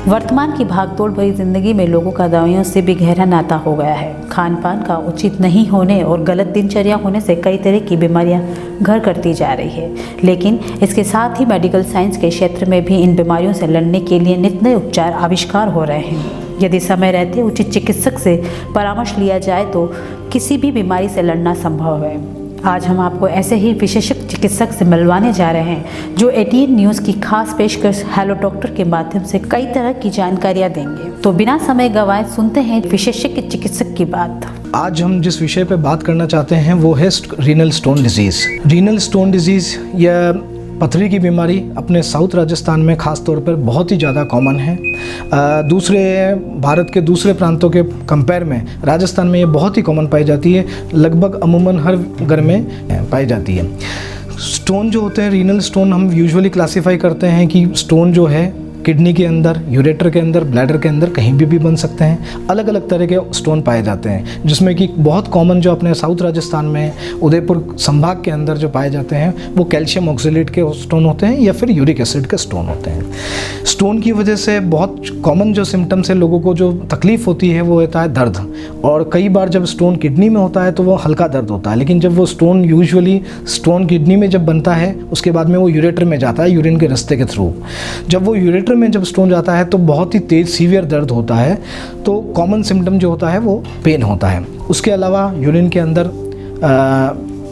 वर्तमान की भागदौड़ भरी जिंदगी में लोगों का दवाइयों से भी गहरा नाता हो गया है। खान पान का उचित नहीं होने और गलत दिनचर्या होने से कई तरह की बीमारियां घर करती जा रही है। लेकिन इसके साथ ही मेडिकल साइंस के क्षेत्र में भी इन बीमारियों से लड़ने के लिए नित नए उपचार आविष्कार हो रहे हैं। यदि समय रहते उचित चिकित्सक से परामर्श लिया जाए तो किसी भी बीमारी से लड़ना संभव है। आज हम आपको ऐसे ही विशेषज्ञ चिकित्सक से मिलवाने जा रहे हैं जो 18 न्यूज़ की खास पेशकश हेलो डॉक्टर के माध्यम से कई तरह की जानकारियां देंगे। तो बिना समय गंवाए सुनते हैं विशेषज्ञ चिकित्सक की बात। आज हम जिस विषय पे बात करना चाहते हैं वो है renal stone disease. Renal stone disease या पथरी की बीमारी अपने साउथ राजस्थान में ख़ास तौर पर बहुत ही ज़्यादा कॉमन है। दूसरे भारत के दूसरे प्रांतों के कंपेयर में राजस्थान में ये बहुत ही कॉमन पाई जाती है। लगभग अमूमन हर घर में पाई जाती है। स्टोन जो होते हैं, रीनल स्टोन, हम यूजुअली क्लासीफाई करते हैं कि स्टोन जो है किडनी के अंदर, यूरेटर के अंदर, ब्लैडर के अंदर कहीं भी बन सकते हैं। अलग अलग तरह के स्टोन पाए जाते हैं, जिसमें कि बहुत कॉमन जो अपने साउथ राजस्थान में उदयपुर संभाग के अंदर जो पाए जाते हैं वो कैल्शियम ऑक्सलेट के स्टोन होते हैं या फिर यूरिक एसिड के स्टोन होते हैं। स्टोन की वजह से बहुत कॉमन जो सिम्टम्स है, लोगों को जो तकलीफ़ होती है वो होता है दर्द। और कई बार जब स्टोन किडनी में होता है तो वो हल्का दर्द होता है, लेकिन जब वो स्टोन यूजुअली स्टोन किडनी में जब बनता है उसके बाद में वो यूरेटर में जाता है, यूरिन के रास्ते के थ्रू। जब वो यूरेटर में जब स्टोन जाता है तो बहुत ही तेज़ सीवियर दर्द होता है। तो कॉमन सिम्टम जो होता है वो पेन होता है। उसके अलावा यूरिन के अंदर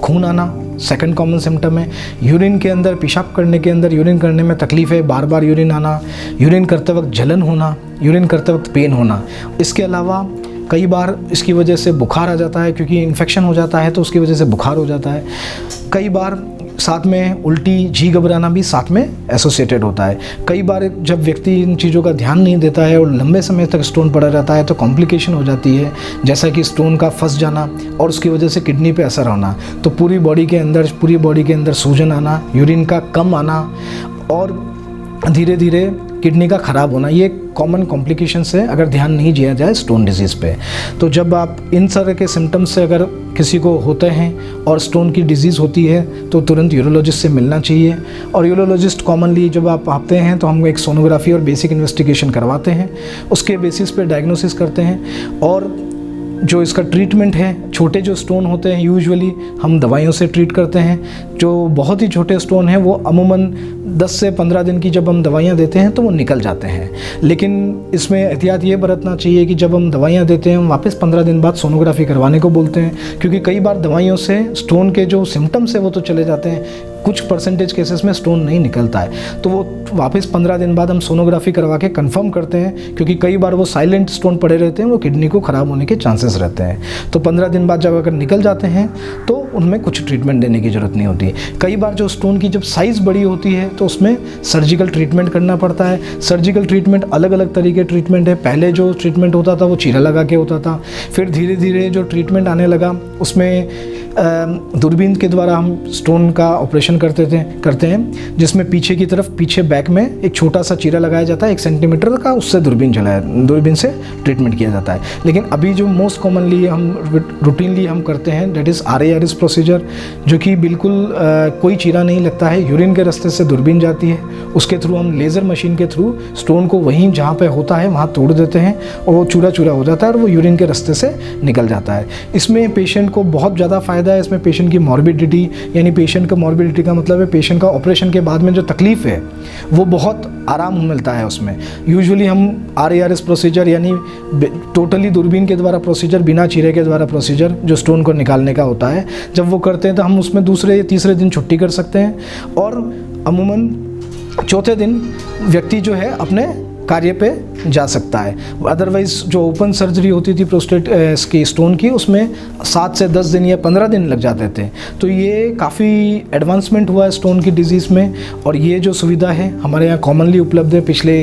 खून आना सेकंड कॉमन सिम्टम है। यूरिन के अंदर, पेशाब करने के अंदर, यूरिन करने में तकलीफ़ है, बार बार यूरिन आना, यूरिन करते वक्त जलन होना, यूरिन करते वक्त पेन होना। इसके अलावा कई बार इसकी वजह से बुखार आ जाता है, क्योंकि इन्फेक्शन हो जाता है तो उसकी वजह से बुखार हो जाता है। कई बार साथ में उल्टी, जी घबराना भी साथ में एसोसिएटेड होता है। कई बार जब व्यक्ति इन चीज़ों का ध्यान नहीं देता है और लंबे समय तक स्टोन पड़ा रहता है तो कॉम्प्लिकेशन हो जाती है, जैसा कि स्टोन का फंस जाना और उसकी वजह से किडनी पे असर होना। तो पूरी बॉडी के अंदर सूजन आना, यूरिन का कम आना और धीरे धीरे किडनी का ख़राब होना, ये कॉमन कॉम्प्लिकेशंस है अगर ध्यान नहीं दिया जाए स्टोन डिजीज़ पे। तो जब आप इन तरह के सिम्टम्स से अगर किसी को होते हैं और स्टोन की डिजीज़ होती है तो तुरंत यूरोलॉजिस्ट से मिलना चाहिए। और यूरोलॉजिस्ट कॉमनली जब आप आते हैं तो हम एक सोनोग्राफी और बेसिक इन्वेस्टिगेशन करवाते हैं, उसके बेसिस पे डायग्नोसिस करते हैं। और जो इसका ट्रीटमेंट है, छोटे जो स्टोन होते हैं यूजुअली हम दवाइयों से ट्रीट करते हैं। जो बहुत ही छोटे स्टोन हैं वो अमूमन 10 से 15 दिन की जब हम दवाइयाँ देते हैं तो वो निकल जाते हैं। लेकिन इसमें एहतियात ये बरतना चाहिए कि जब हम दवाइयाँ देते हैं हम वापस 15 दिन बाद सोनोग्राफी करवाने को बोलते हैं, क्योंकि कई बार दवाइयों से स्टोन के जो सिम्टम्स है वो तो चले जाते हैं, कुछ परसेंटेज केसेस में स्टोन नहीं निकलता है। तो वो वापस 15 दिन बाद हम सोनोग्राफी करवा के कंफर्म करते हैं, क्योंकि कई बार वो साइलेंट स्टोन पड़े रहते हैं, वो किडनी को ख़राब होने के चांसेस रहते हैं। तो 15 दिन बाद जब अगर निकल जाते हैं तो उनमें कुछ ट्रीटमेंट देने की ज़रूरत नहीं होती। कई बार जो स्टोन की जब साइज़ बड़ी होती है तो उसमें सर्जिकल ट्रीटमेंट करना पड़ता है। सर्जिकल ट्रीटमेंट अलग अलग तरीके ट्रीटमेंट है। पहले जो ट्रीटमेंट होता था वो चीरा लगा के होता था, फिर धीरे धीरे जो ट्रीटमेंट आने लगा उसमें दूरबीन के द्वारा हम स्टोन का ऑपरेशन करते हैं, जिसमें पीछे की तरफ, पीछे बैक में एक छोटा सा चीरा लगाया जाता है 1 सेंटीमीटर का, उससे दूरबीन से ट्रीटमेंट किया जाता है। लेकिन अभी जो मोस्ट कॉमनली हम रूटीनली हम करते हैं दैट इज़ RARS प्रोसीजर, जो कि बिल्कुल कोई चीरा नहीं लगता है। यूरिन के रास्ते से दूरबीन जाती है, उसके थ्रू हम लेज़र मशीन के थ्रू स्टोन को वहीं जहाँ पे होता है वहाँ तोड़ देते हैं और वो चूरा चूरा हो जाता है और वो यूरिन के रास्ते से निकल जाता है। इसमें पेशेंट को बहुत ज़्यादा फ़ायदा है। इसमें पेशेंट की मॉर्बिडिटी, यानी पेशेंट का मॉर्बिडिटी का मतलब है पेशेंट का ऑपरेशन के बाद में जो तकलीफ़ है वो बहुत आराम मिलता है उसमें। यूजुअली हम RARS प्रोसीजर यानी टोटली दूरबीन के द्वारा प्रोसीजर, बिना चीरे के द्वारा प्रोसीजर जो स्टोन को निकालने का होता है, जब वो करते हैं तो हम उसमें दूसरे या तीसरे दिन छुट्टी कर सकते हैं और अमूमन चौथे दिन व्यक्ति जो है अपने कार्य पे जा सकता है। अदरवाइज़ जो ओपन सर्जरी होती थी प्रोस्टेट की स्टोन की, उसमें 7 से 10 दिन या 15 दिन लग जाते थे। तो ये काफ़ी एडवांसमेंट हुआ है स्टोन की डिजीज़ में और ये जो सुविधा है हमारे यहाँ कॉमनली उपलब्ध है। पिछले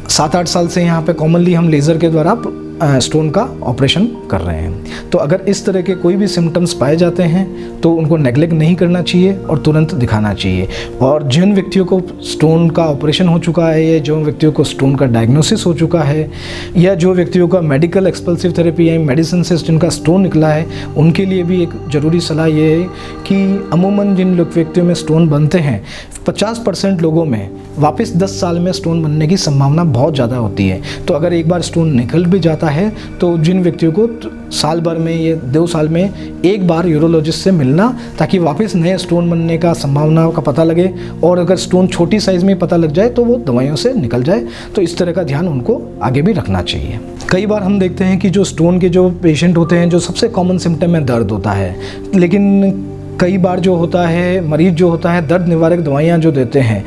7-8 साल से यहाँ पे कॉमनली हम लेज़र के द्वारा स्टोन का ऑपरेशन कर रहे हैं। तो अगर इस तरह के कोई भी सिम्टम्स पाए जाते हैं तो उनको नेग्लेक्ट नहीं करना चाहिए और तुरंत दिखाना चाहिए। और जिन व्यक्तियों को स्टोन का ऑपरेशन हो चुका है या जो व्यक्तियों को स्टोन का डायग्नोसिस हो चुका है या जो व्यक्तियों का मेडिकल एक्सपल्सिव थेरेपी या मेडिसिन से जिनका स्टोन निकला है, उनके लिए भी एक ज़रूरी सलाह ये है कि अमूमन जिन व्यक्तियों में स्टोन बनते हैं 50% लोगों में वापस 10 साल में स्टोन बनने की संभावना बहुत ज़्यादा होती है। तो अगर एक बार स्टोन निकल भी जाता है तो जिन व्यक्तियों को साल भर में या 2 साल में एक बार यूरोलॉजिस्ट से मिलना, ताकि वापस नए स्टोन बनने का संभावना का पता लगे, और अगर स्टोन छोटी साइज़ में पता लग जाए तो वो दवाइयों से निकल जाए। तो इस तरह का ध्यान उनको आगे भी रखना चाहिए। कई बार हम देखते हैं कि जो स्टोन के जो पेशेंट होते हैं, जो सबसे कॉमन सिम्टम है दर्द होता है, लेकिन कई बार जो होता है मरीज़ जो होता है दर्द निवारक दवाइयाँ जो देते हैं,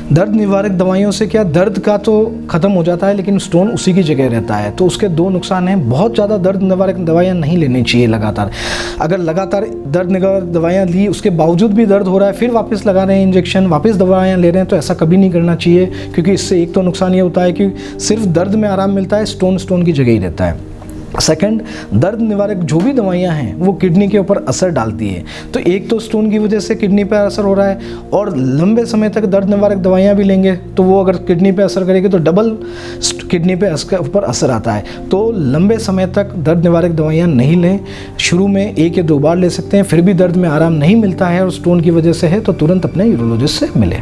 दर्द निवारक दवाइयों से क्या दर्द का तो ख़त्म हो जाता है लेकिन स्टोन उसी की जगह रहता है। तो उसके 2 नुकसान हैं। बहुत ज़्यादा दर्द निवारक दवाइयाँ नहीं लेनी चाहिए लगातार। अगर लगातार दर्द निवारक दवाइयाँ ली, उसके बावजूद भी दर्द हो रहा है, फिर वापस लगा रहे हैं इंजेक्शन, वापस दवाइयाँ ले रहे हैं, तो ऐसा कभी नहीं करना चाहिए, क्योंकि इससे एक तो नुकसान ये होता है कि सिर्फ दर्द में आराम मिलता है, स्टोन की जगह ही रहता है। सेकंड, दर्द निवारक जो भी दवाइयाँ हैं वो किडनी के ऊपर असर डालती है। तो एक तो स्टोन की वजह से किडनी पर असर हो रहा है, और लंबे समय तक दर्द निवारक दवाइयाँ भी लेंगे तो वो अगर किडनी पे असर करेगी तो डबल किडनी पे ऊपर असर आता है। तो लंबे समय तक दर्द निवारक दवाइयाँ नहीं लें। शुरू में 1 या 2 बार ले सकते हैं, फिर भी दर्द में आराम नहीं मिलता है और स्टोन की वजह से है तो तुरंत अपने यूरोलॉजिस्ट से मिलें।